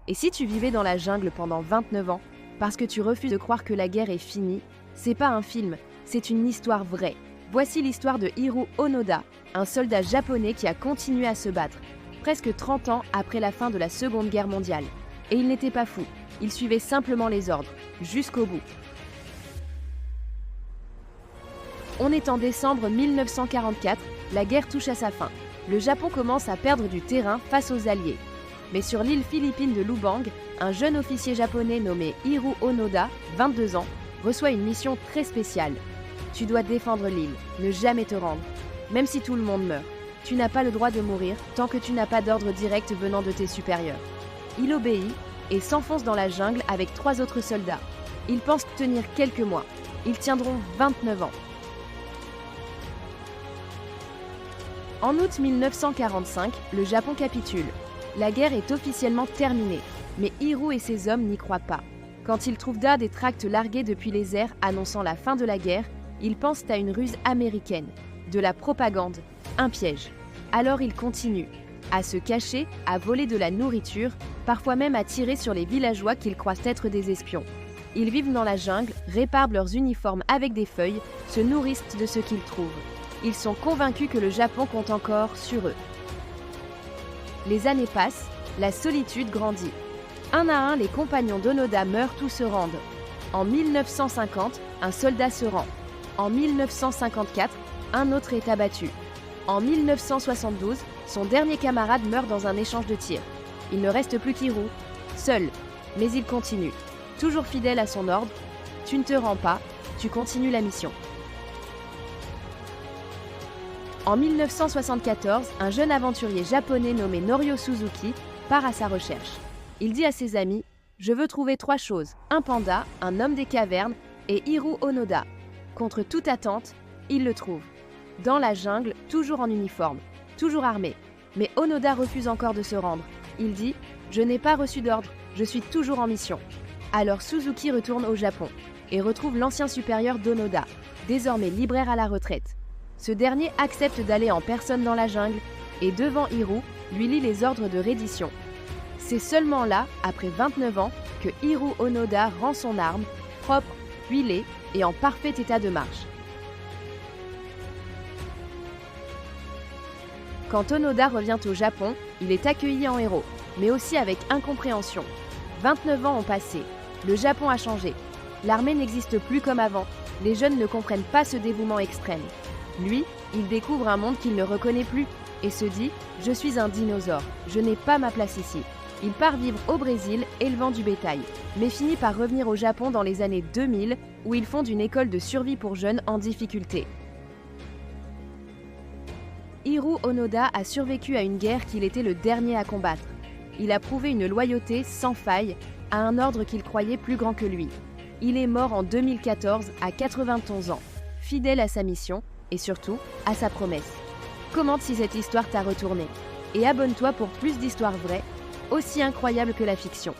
Et si tu vivais dans la jungle pendant 29 ans, parce que tu refuses de croire que la guerre est finie, c'est pas un film, c'est une histoire vraie. Voici l'histoire de Hiroo Onoda, un soldat japonais qui a continué à se battre, presque 30 ans après la fin de la Seconde Guerre mondiale. Et il n'était pas fou, il suivait simplement les ordres, jusqu'au bout. On est en décembre 1944, la guerre touche à sa fin. Le Japon commence à perdre du terrain face aux Alliés. Mais sur l'île philippine de Lubang, un jeune officier japonais nommé Hiroo Onoda, 22 ans, reçoit une mission très spéciale. Tu dois défendre l'île, ne jamais te rendre. Même si tout le monde meurt, tu n'as pas le droit de mourir tant que tu n'as pas d'ordre direct venant de tes supérieurs. Il obéit et s'enfonce dans la jungle avec 3 autres soldats. Ils pensent tenir quelques mois. Ils tiendront 29 ans. En août 1945, le Japon capitule. La guerre est officiellement terminée, mais Hiroo et ses hommes n'y croient pas. Quand ils trouvent des tracts largués depuis les airs annonçant la fin de la guerre, ils pensent à une ruse américaine, de la propagande, un piège. Alors ils continuent, à se cacher, à voler de la nourriture, parfois même à tirer sur les villageois qu'ils croient être des espions. Ils vivent dans la jungle, réparent leurs uniformes avec des feuilles, se nourrissent de ce qu'ils trouvent. Ils sont convaincus que le Japon compte encore sur eux. Les années passent, la solitude grandit. Un à un, les compagnons d'Onoda meurent ou se rendent. En 1950, un soldat se rend. En 1954, un autre est abattu. En 1972, son dernier camarade meurt dans un échange de tirs. Il ne reste plus qu'Hiroo, seul, mais il continue. Toujours fidèle à son ordre, tu ne te rends pas, tu continues la mission. En 1974, un jeune aventurier japonais nommé Norio Suzuki part à sa recherche. Il dit à ses amis « Je veux trouver 3 choses, un panda, un homme des cavernes et Hiroo Onoda ». Contre toute attente, il le trouve. Dans la jungle, toujours en uniforme, toujours armé. Mais Onoda refuse encore de se rendre. Il dit « Je n'ai pas reçu d'ordre, je suis toujours en mission ». Alors Suzuki retourne au Japon et retrouve l'ancien supérieur d'Onoda, désormais libraire à la retraite. Ce dernier accepte d'aller en personne dans la jungle et devant Hiroo, lui lit les ordres de reddition. C'est seulement là, après 29 ans, que Hiroo Onoda rend son arme, propre, huilée et en parfait état de marche. Quand Onoda revient au Japon, il est accueilli en héros, mais aussi avec incompréhension. 29 ans ont passé, le Japon a changé. L'armée n'existe plus comme avant, les jeunes ne comprennent pas ce dévouement extrême. Lui, il découvre un monde qu'il ne reconnaît plus et se dit « Je suis un dinosaure, je n'ai pas ma place ici ». Il part vivre au Brésil, élevant du bétail, mais finit par revenir au Japon dans les années 2000, où il fonde une école de survie pour jeunes en difficulté. Hiroo Onoda a survécu à une guerre qu'il était le dernier à combattre. Il a prouvé une loyauté sans faille à un ordre qu'il croyait plus grand que lui. Il est mort en 2014 à 91 ans, fidèle à sa mission et surtout à sa promesse. Commente si cette histoire t'a retourné et abonne-toi pour plus d'histoires vraies, aussi incroyables que la fiction.